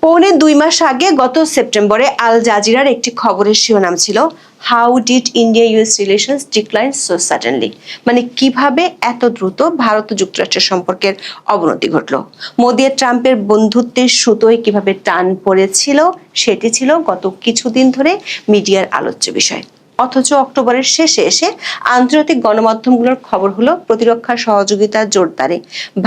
পৌনে 2 মাস আগে গত সেপ্টেম্বরে আল জাজিরার একটি খবরের শিরোনাম ছিল how did India US relations decline so suddenly. মানে কিভাবে এত দ্রুত ভারত ও যুক্তরাষ্ট্রের সম্পর্কের অবনতি ঘটলো, মোদি আর ট্রাম্পের বন্ধুত্বের সুতোয় কিভাবে টান পড়েছিল, সেটি ছিল গত কিছুদিন ধরে মিডিয়ার আলোচ্য বিষয়। অথচ অক্টোবরের শেষে এসে আন্তর্জাতিক গণমাধ্যমগুলোর খবর হলো প্রতিরক্ষা সহযোগিতা জোরদারে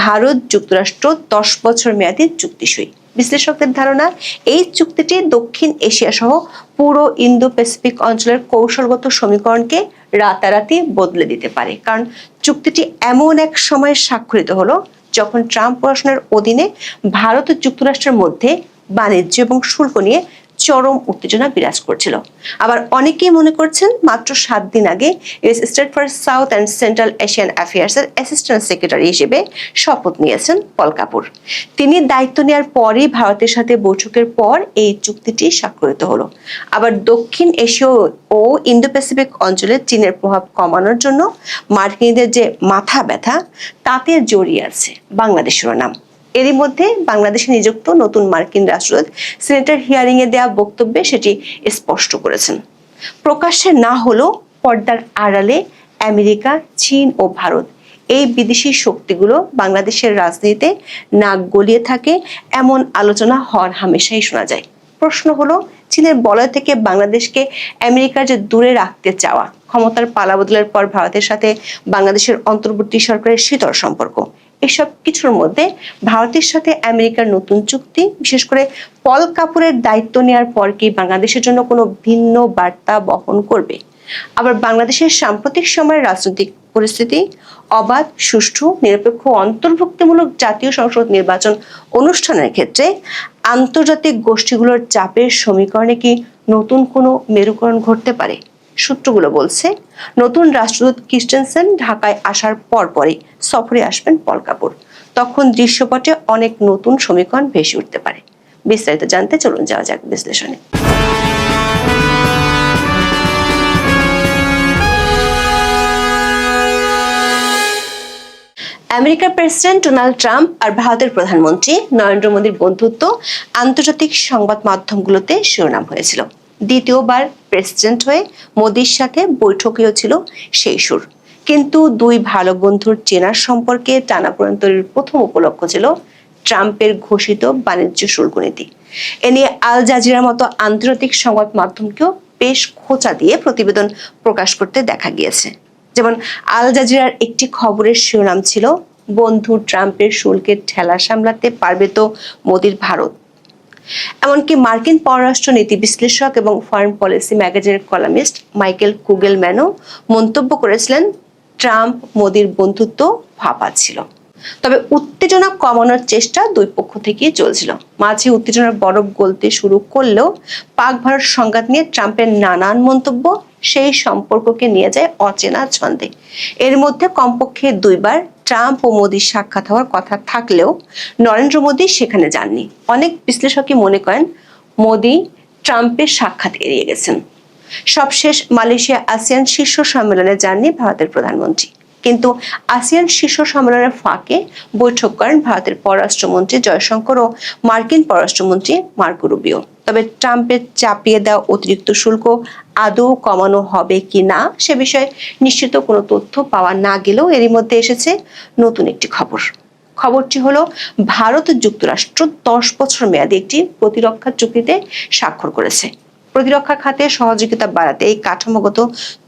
ভারত যুক্তরাষ্ট্র 10 বছর মেয়াদী চুক্তি সই। বিশ্লেষকদের ধারণা, এই চুক্তিটি দক্ষিণ এশিয়া সহ পুরো ইন্দো প্যাসিফিক অঞ্চলের কৌশলগত সমীকরণকে রাতারাতি বদলে দিতে পারে। কারণ চুক্তিটি এমন এক সময়ে স্বাক্ষরিত হলো যখন ট্রাম্প প্রশাসনের অধীনে ভারত ও যুক্তরাষ্ট্রের মধ্যে বাণিজ্য এবং শুল্ক নিয়ে চরম উত্তেজনা বিরাজ করছিল। আবার অনেকেই মনে করছেন মাত্র 7 দিন আগে US state for south and central Asian অ্যাফেয়ার্সের অ্যাসিস্ট্যান্ট সেক্রেটারি হিসেবে শপথ নিয়েছেন পল কাপুর। তিনি দায়িত্ব নেওয়ার পরই ভারতের সাথে বৈঠকের পর এই চুক্তিটি স্বাক্ষরিত হলো। আবার দক্ষিণ এশীয় ও ইন্দো প্যাসিফিক অঞ্চলে চীনের প্রভাব কমানোর জন্য মার্কিনীদের যে মাথা ব্যথা, তাতে জড়িয়ে আছে বাংলাদেশেরও নাম। এরই মধ্যে বাংলাদেশে নিযুক্ত নতুন মার্কিন রাষ্ট্রদূত সিনেটের হিয়ারিং এ দেওয়া বক্তব্যে সেটি স্পষ্ট করেছেন। প্রকাশ্যে না হলেও পর্দার আড়ালে আমেরিকা, চীন ও ভারত এই বিদেশি শক্তিগুলো বাংলাদেশের রাজনীতিতে নাক গলিয়ে থাকে, এমন আলোচনা হর হামেশাই শোনা যায়। প্রশ্ন হলো, চীনের বলয় থেকে বাংলাদেশকে আমেরিকার যে দূরে রাখতে চাওয়া, ক্ষমতার পালাবদলের পর ভারতের সাথে বাংলাদেশের অন্তর্বর্তী সরকারের শীতল সম্পর্ক, এসব কিছুর মধ্যে ভারতের সাথে আমেরিকার নতুন চুক্তি, বিশেষ করে পল কাপুরের দায়িত্ব নেওয়ার পর কি বাংলাদেশের জন্য কোনো ভিন্ন বার্তা বহন করবে? আবার বাংলাদেশের সাম্প্রতিক সময়ের রাজনৈতিক পরিস্থিতি, অবাধ, সুষ্ঠু, নিরপেক্ষ, অন্তর্ভুক্তিমূলক জাতীয় সংসদ নির্বাচন অনুষ্ঠানের ক্ষেত্রে আন্তর্জাতিক গোষ্ঠীগুলোর চাপের সমীকরণে কি নতুন কোনো মেরুকরণ ঘটতে পারে? সূত্রগুলো বলছে, নতুন রাষ্ট্রদূত ক্রিস্টেনসেন ঢাকায় আসার পরপরই সফরে আসবেন পল কাপুর। তখন দৃশ্যপটে অনেক নতুন সমীকরণ ভেসে উঠতে পারে। বিস্তারিত জানতে চলুন যাওয়া যাক বিশ্লেষণে। আমেরিকার প্রেসিডেন্ট ডোনাল্ড ট্রাম্প আর ভারতের প্রধানমন্ত্রী নরেন্দ্র মোদীর বন্ধুত্ব আন্তর্জাতিক সংবাদ মাধ্যমগুলোতে শিরোনাম হয়েছিল। দ্বিতীয়বার প্রেসিডেন্ট হয়ে মোদীর সাথে বৈঠকেও ছিল সেই সুর। কিন্তু দুই ভালো বন্ধুর চেনার সম্পর্কে টানাপোড়েন তৈরির প্রথম উপলক্ষ ছিল ট্রাম্পের ঘোষিত বাণিজ্য শুল্ক নীতি। এ নিয়ে আল জাজিরার মতো আন্তর্জাতিক সংবাদ মাধ্যমকেও বেশ খোঁচা দিয়ে প্রতিবেদন প্রকাশ করতে দেখা গিয়েছে। যেমন আল জাজিরার একটি খবরের শিরোনাম ছিল, বন্ধু ট্রাম্পের শুল্কের ঠেলা সামলাতে পারবে তো মোদীর ভারত। এমনকি মার্কিন পররাষ্ট্র নীতি বিশ্লেষক এবং ফরেন পলিসি ম্যাগাজিনের কলামিস্ট মাইকেল কুগেলম্যানও মন্তব্য করেছিলেন, ট্রাম্প মোদীর বন্ধুত্ব ভাপা ছিল। তবে উত্তেজনা কমানোর চেষ্টা দুই পক্ষ থেকেই চলছিল। মাঝে উত্তেজনার বরফ গলতে শুরু করলেও পাক ভারত সংঘাত নিয়ে ট্রাম্পের নানান মন্তব্য সেই সম্পর্ককে নিয়ে যায় অচেনা ছন্দে। এর মধ্যে কমপক্ষে 2 বার ট্রাম্প ও মোদীর সাক্ষাৎ হওয়ার কথা থাকলেও নরেন্দ্র মোদী সেখানে যাননি। অনেক বিশ্লেষকই মনে করেন মোদী ট্রাম্পের সাক্ষাৎ এড়িয়ে গেছেন। সবশেষ মালয়েশিয়া আসিয়ান শীর্ষ সম্মেলনে যাননি ভারতের প্রধানমন্ত্রী। কিন্তু আসিয়ান শীর্ষ সম্মেলনের ফাঁকে বৈঠক করেন ভারতের পররাষ্ট্রমন্ত্রী জয়শঙ্কর ও মার্কিন পররাষ্ট্রমন্ত্রী মার্কো রুবিও। তবে ট্রাম্পের চাপিয়ে দেওয়া অতিরিক্ত শুল্ক আদৌ কমানো হবে কি না সে বিষয়ে নিশ্চিত কোনো তথ্য পাওয়া না গেলেও এরই মধ্যে এসেছে নতুন একটি খবর। খবরটি হলো, ভারত ও যুক্তরাষ্ট্র 10 বছর মেয়াদী একটি প্রতিরক্ষা চুক্তিতে স্বাক্ষর করেছে। প্রতিরক্ষা খাতে সহযোগিতা বাড়াতে এই কাঠামোগত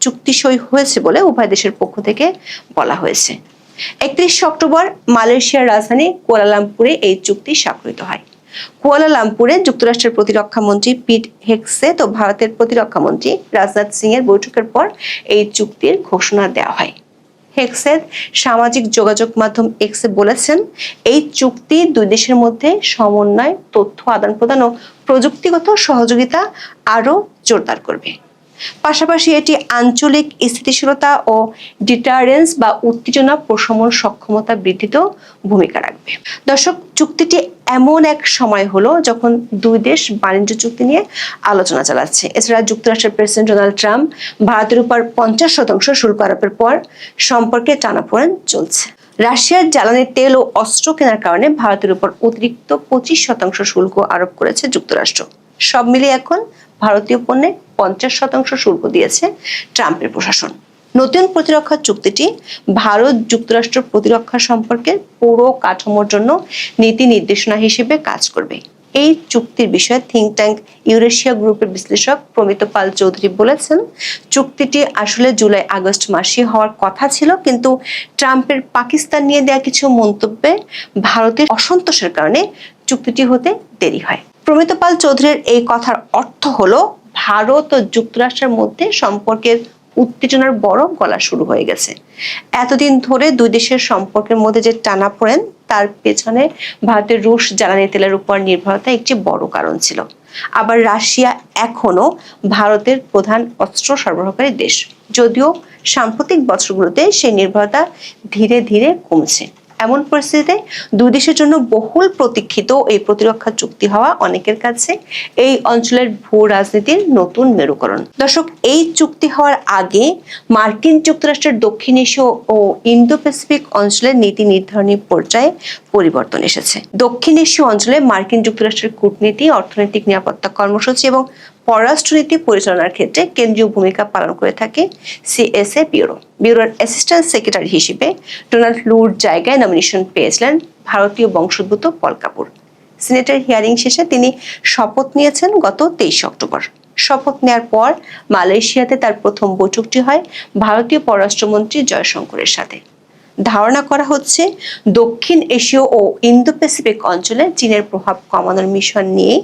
চুক্তি সই হয়েছে বলে উভয় দেশের পক্ষ থেকে বলা হয়েছে। 31 অক্টোবর মালয়েশিয়ার রাজধানী কুয়ালালামপুরে এই চুক্তি স্বাক্ষরিত হয়। কুয়ালালামপুরে যুক্তরাষ্ট্রের প্রতিরক্ষা মন্ত্রী পিট হেগসেথ ও ভারতের প্রতিরক্ষা মন্ত্রী রাজনাথ সিং এর বৈঠকের পর এই চুক্তির ঘোষণা দেওয়া হয়। হেগসেথ সামাজিক যোগাযোগ মাধ্যম এক্সে বলেছেন, এই চুক্তি দুই দেশের মধ্যে সমন্বয়, তথ্য আদান প্রদান ও প্রযুক্তিগত সহযোগিতা আরো জোরদার করবে। পাশাপাশি এটি আঞ্চলিক স্থিতিশীলতা ও ডিটারেন্স বা উত্তেজনা প্রশমন সক্ষমতা বৃদ্ধিতেও ভূমিকা রাখবে। দর্শক, চুক্তিটি এমন এক সময় হলো যখন দুই দেশ বাণিজ্য চুক্তি নিয়ে আলোচনা চালাচ্ছে। এছাড়া যুক্তরাষ্ট্রের প্রেসিডেন্ট ডোনাল্ড ট্রাম্প ভারতের উপর 50% শুল্ক আরোপের পর সম্পর্কে টানাপোড়েন চলছে। রাশিয়ার জ্বালানি তেল ও অস্ত্র কেনার কারণে ভারতের উপর অতিরিক্ত 25% শুল্ক আরোপ করেছে যুক্তরাষ্ট্র। সব মিলিয়ে এখন ভারতীয় পণ্যে 50% শুল্ক দিয়েছে ট্রাম্পের প্রশাসন। নতুন প্রতিরক্ষা চুক্তিটি ভারত যুক্তরাষ্ট্র প্রতিরক্ষা সম্পর্কের পুরো কাঠামোর জন্য নীতি নির্দেশনা হিসেবে কাজ করবে। এই চুক্তির বিষয়ে থিঙ্ক ট্যাঙ্ক ইউরেশিয়া গ্রুপের বিশ্লেষক প্রমিত পাল চৌধুরী বলেছেন, চুক্তিটি আসলে জুলাই আগস্ট মাসে হওয়ার কথা ছিল, কিন্তু ট্রাম্পের পাকিস্তান নিয়ে দেয়া কিছু মন্তব্যে ভারতের অসন্তোষের কারণে চুক্তিটি হতে দেরি হয়। প্রমিত পাল চৌধুরীর এই কথার অর্থ হলো, ভারত ও যুক্তরাষ্ট্রের মধ্যে সম্পর্কের উত্তেজনার বড় গলা শুরু হয়ে গেছে। এতদিন ধরে দুই দেশের সম্পর্কের মধ্যে যে টানাপোড়েন, তার পেছনে ভারতের রুশ জ্বালানি তেলের উপর নির্ভরতা একটি বড় কারণ ছিল। আবার রাশিয়া এখনো ভারতের প্রধান অস্ত্র সরবরাহকারী দেশ, যদিও সাম্প্রতিক বছরগুলোতে সেই নির্ভরতা ধীরে ধীরে কমছে। এমন পরিস্থিতিতে দুই দেশের জন্য বহুল প্রতীক্ষিত এই প্রতিরক্ষা চুক্তি হওয়া অনেকের কাছে এই অঞ্চলের ভূ রাজনীতির নতুন মেরুকরণ। দর্শক, এই চুক্তি হওয়ার আগে মার্কিন যুক্তরাষ্ট্রের দক্ষিণ এশীয় ও ইন্দো প্যাসিফিক অঞ্চলের নীতি নির্ধারণী পর্যায়ে পরিবর্তন এসেছে। দক্ষিণ এশীয় অঞ্চলে মার্কিন যুক্তরাষ্ট্রের কূটনীতি, অর্থনৈতিক নিরাপত্তা কর্মসূচি এবং পররাষ্ট্রনীতি পরিচালনার ক্ষেত্রে কেন্দ্রীয় ভূমিকা পালন করে থাকে সিএসএ ব্যুরো। ব্যুরোর অ্যাসিস্ট্যান্ট সেক্রেটারি হিসেবে ডোনাল্ড লুর জায়গায় নমিনেশন পেয়েছিলেন ভারতীয় বংশোদ্ভূত পল কাপুর। সিনেটের হিয়ারিং শেষে তিনি শপথ নিয়েছেন গত 23 অক্টোবর। শপথ নেওয়ার পর মালয়েশিয়াতে তার প্রথম বৈঠকটি হয় ভারতীয় পররাষ্ট্রমন্ত্রী জয়শঙ্করের সাথে। ধারণা করা হচ্ছে, দক্ষিণ এশীয় ও ইন্দো প্যাসিফিক অঞ্চলে চীনের প্রভাব কমানোর মিশন নিয়ে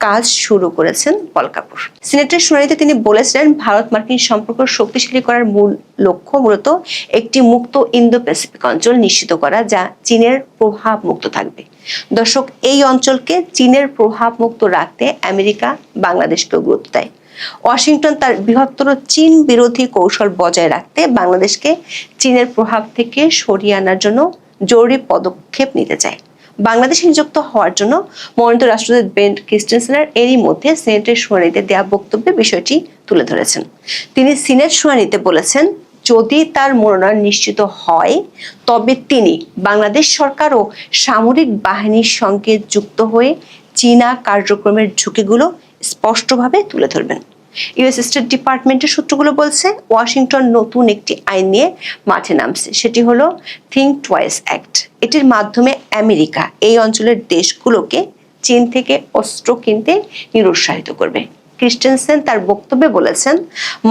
কাজ শুরু করেছেন পল কাপুর। সিনেটের শুনানিতে তিনি বলেছিলেন, ভারত মার্কিন সম্পর্ক শক্তিশালী করার মূল লক্ষ্য মূলত একটি মুক্ত ইন্দো প্যাসিফিক অঞ্চল নিশ্চিত করা, যা চীনের প্রভাব মুক্ত থাকবে। দর্শক, এই অঞ্চলকে চীনের প্রভাব মুক্ত রাখতে আমেরিকা বাংলাদেশকেও গুরুত্ব দেয়। ওয়াশিংটন তার বৃহত্তর চীন বিরোধী কৌশল বজায় রাখতে বাংলাদেশকে চীনের প্রভাব থেকে সরিয়ে আনার জন্য জরুরি পদক্ষেপ নিতে চায়। বাংলাদেশে নিযুক্ত হওয়ার জন্য মনোনীত রাষ্ট্রদূত বেন ক্রিস্টেনসেনের এরই মধ্যে সিনেটের শুনানিতে দেওয়া বক্তব্যে বিষয়টি তুলে ধরেছেন। তিনি সিনেট শুনানিতে বলেছেন, যদি তার মনোনয়ন নিশ্চিত হয় তবে তিনি বাংলাদেশ সরকার ও সামরিক বাহিনীর সঙ্গে যুক্ত হয়ে চীনা কার্যক্রমের ঝুঁকিগুলো স্পষ্টভাবে তুলে ধরবেন। ইউএস স্টেট ডিপার্টমেন্টের সূত্রগুলো বলছে, ওয়াশিংটন নতুন একটি আইন নিয়ে মাঠে নামছে। সেটি হলো থিঙ্ক টুয়াইস অ্যাক্ট। এটির মাধ্যমে আমেরিকা এই অঞ্চলের দেশগুলোকে চীন থেকে অস্ত্র কিনতে নিরুৎসাহিত করবে। ক্রিস্টেনসেন তার বক্তব্যে বলেছেন,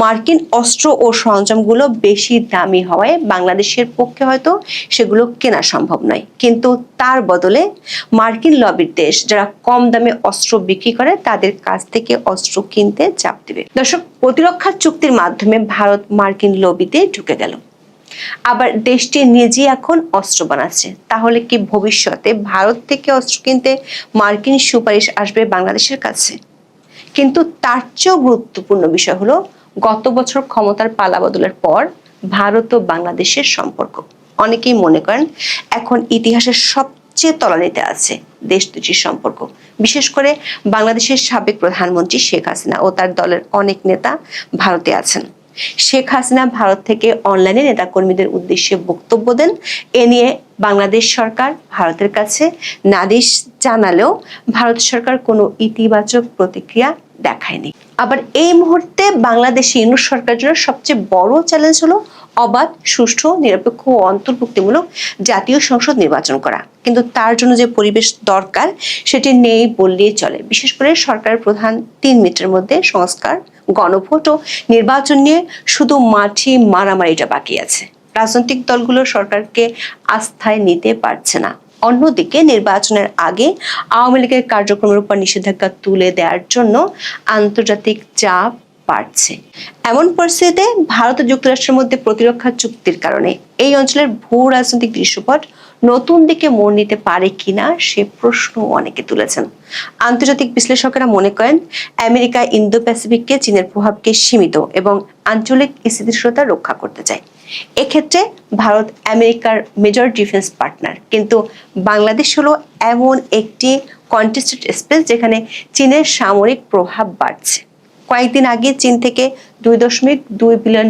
মার্কিন অস্ত্র ও সরঞ্জামগুলো বেশি দামি হওয়ায় বাংলাদেশের পক্ষে হয়তো সেগুলো কেনা সম্ভব নয়, কিন্তু তার বদলে মার্কিন লবির দেশ যারা কম দামে অস্ত্র বিক্রি করে তাদের কাছ থেকে অস্ত্র কিনতে চাপ দেবে। দর্শক, প্রতিরক্ষা চুক্তির মাধ্যমে ভারত মার্কিন লবিতে ঢুকে গেল, আবার দেশটি নিজেই এখন অস্ত্র বানাচ্ছে। তাহলে কি ভবিষ্যতে ভারত থেকে অস্ত্র কিনতে মার্কিন সুপারিশ আসবে বাংলাদেশের কাছে? কিন্তু তার চেয়েও গুরুত্বপূর্ণ বিষয় হলো, গত বছর ক্ষমতার পালাবদলের পর ভারত ও বাংলাদেশের সম্পর্ক। অনেকেই মনে করেন এখন ইতিহাসের সবচেয়ে তলানিতে আছে দেশ দুটির সম্পর্ক। বিশেষ করে বাংলাদেশের সাবেক প্রধানমন্ত্রী শেখ হাসিনা ও তার দলের অনেক নেতা ভারতে আছেন। শেখ হাসিনা ভারত থেকে অনলাইনে নেতাকর্মীদের উদ্দেশ্যে বক্তব্য দেন। এ নিয়ে বাংলাদেশ সরকার ভারতের কাছে নালিশ জানালেও ভারত সরকার কোনো ইতিবাচক প্রতিক্রিয়া দেখায়নি। আবার এই মুহূর্তে বাংলাদেশে ইউনূস সরকারের জন্য সবচেয়ে বড় চ্যালেঞ্জ হলো অবাধ, সুষ্ঠু, নিরপেক্ষ ও অন্তর্ভুক্তিমূলক জাতীয় সংসদ নির্বাচন করা। কিন্তু তার জন্য যে পরিবেশ দরকার সেটি নেই বললেই চলে। বিশেষ করে সরকারের প্রধান 3 মিনিটের মধ্যে সংস্কার, গণভোট ও নির্বাচন নিয়ে শুধু মাঠে মারামারিটা বাকি আছে। রাজনৈতিক দলগুলো সরকারকে আস্থায় নিতে পারছে না। অন্যদিকে নির্বাচনের আগে আওয়ামী লীগের কার্যক্রমের উপর নিষেধাজ্ঞা তুলে দেওয়ার জন্য আন্তর্জাতিক চাপ বাড়ছে। এমন পরিস্থিতিতে ভারত ও যুক্তরাষ্ট্রের মধ্যে প্রতিরক্ষা চুক্তির কারণে এই অঞ্চলের ভূ রাজনৈতিক দৃশ্যপট নতুন দিকে মোড় নিতে পারে কিনা সে প্রশ্ন অনেকে তুলেছেন। আন্তর্জাতিক বিশ্লেষকেরা মনে করেন, আমেরিকা ইন্দো প্যাসিফিককে চীনের প্রভাবকে সীমিত এবং আঞ্চলিক স্থিতিশীলতা রক্ষা করতে চায়। এক্ষেত্রে ভারত আমেরিকার মেজর ডিফেন্স পার্টনার, কিন্তু বাংলাদেশ হলো এমন একটি কন্টেস্টেড স্পেস যেখানে চীনের সামরিক প্রভাব বাড়ছে। কয়েকদিন আগে চীন থেকে $2.2 বিলিয়ন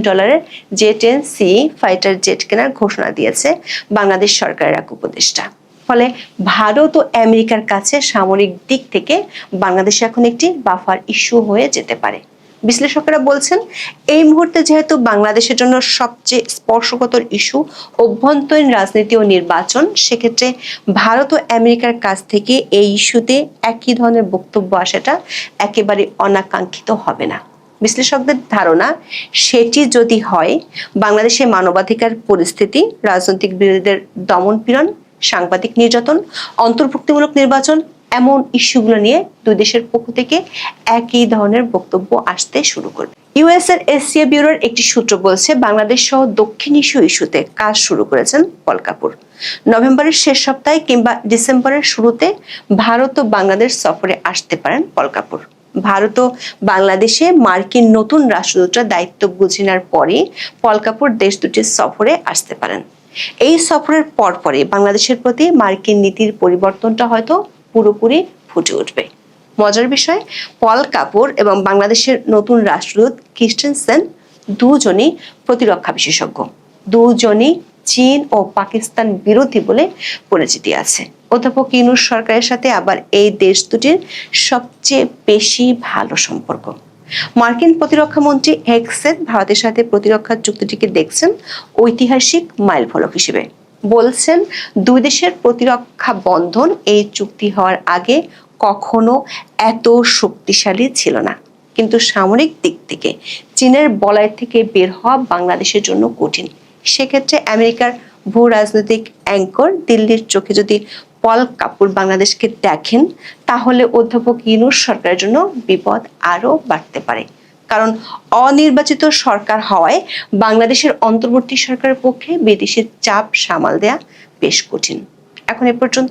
J-10C ফাইটার জেট কেনার ঘোষণা দিয়েছে বাংলাদেশ সরকারের এক উপদেষ্টা। ফলে ভারত ও আমেরিকার কাছে সামরিক দিক থেকে বাংলাদেশ এখন একটি বাফার ইস্যু হয়ে যেতে পারে। বিশ্লেষকরা বলছেন, এই মুহূর্তে যেহেতু বাংলাদেশের জন্য সবচেয়ে স্পর্শকাতর ইস্যু অভ্যন্তরীণ রাজনীতি ও নির্বাচন, সেক্ষেত্রে ভারত ও আমেরিকার কাছ থেকে এই ইস্যুতে একই ধরনের বক্তব্য আসাটা একেবারে অনাকাঙ্ক্ষিত হবে না। বিশ্লেষকদের ধারণা, সেটি যদি হয়, বাংলাদেশে মানবাধিকার পরিস্থিতি, রাজনৈতিক বিরোধীদের দমন-পীড়ন, সাংবাদিক নির্যাতন, অন্তর্ভুক্তিমূলক নির্বাচন, এমন ইস্যুগুলো নিয়ে দুই দেশের পক্ষ থেকে একই ধরনের বক্তব্য আসতে শুরু করবে। ইউএস এর এশিয়া ব্যুরোর একটি সূত্র বলছে, বাংলাদেশ সহ দক্ষিণ এশীয় ইস্যুতে কাজ শুরু করেছেন পল কাপুর। নভেম্বরের শেষ সপ্তাহে কিংবা ডিসেম্বরের শুরুতে ভারত ও বাংলাদেশ সফরে আসতে পারেন পল কাপুর। ভারত ও বাংলাদেশে মার্কিন নতুন রাষ্ট্রদূতরা দায়িত্ব বুঝে নেওয়ার পরে পল কাপুর দেশ দুটির সফরে আসতে পারেন। এই সফরের পরপরই বাংলাদেশের প্রতি মার্কিন নীতির পরিবর্তনটা হয়তো পুরোপুরি ফুটে উঠবে। মজার বিষয়, পল কাপুর এবং বাংলাদেশের নতুন রাষ্ট্রদূত ক্রিস্টেনসেন দুজনই প্রতিরক্ষা বিশেষজ্ঞ। দুজনই চীন ও পাকিস্তান বিরোধী বলে পরিচিতি আছে। অধ্যাপক ইউনূস সরকারের সাথে আবার এই দেশ দুটির সবচেয়ে বেশি ভালো সম্পর্ক। মার্কিন প্রতিরক্ষা মন্ত্রী হেগসেট ভারতের সাথে প্রতিরক্ষা চুক্তিটিকে দেখছেন ঐতিহাসিক মাইলফলক হিসেবে। বলছেন, দুই দেশের প্রতিরক্ষা বন্ধন এই চুক্তি হওয়ার আগে কখনো এত শক্তিশালী ছিল না। কিন্তু সামরিক দিক থেকে চীনের বলয় থেকে বের হওয়া বাংলাদেশের জন্য কঠিন। সেক্ষেত্রে আমেরিকার ভূ রাজনৈতিক অ্যাঙ্কর দিল্লির চোখে যদি পল কাপুর বাংলাদেশকে দেখেন, তাহলে অধ্যাপক ইউনূস সরকারের জন্য বিপদ আরো বাড়তে পারে। কারণ অনির্বাচিত সরকার হওয়ায় বাংলাদেশের অন্তর্বর্তী সরকারের পক্ষে বিদেশি চাপ সামাল দেয়া বেশ কঠিন। এখন এ পর্যন্ত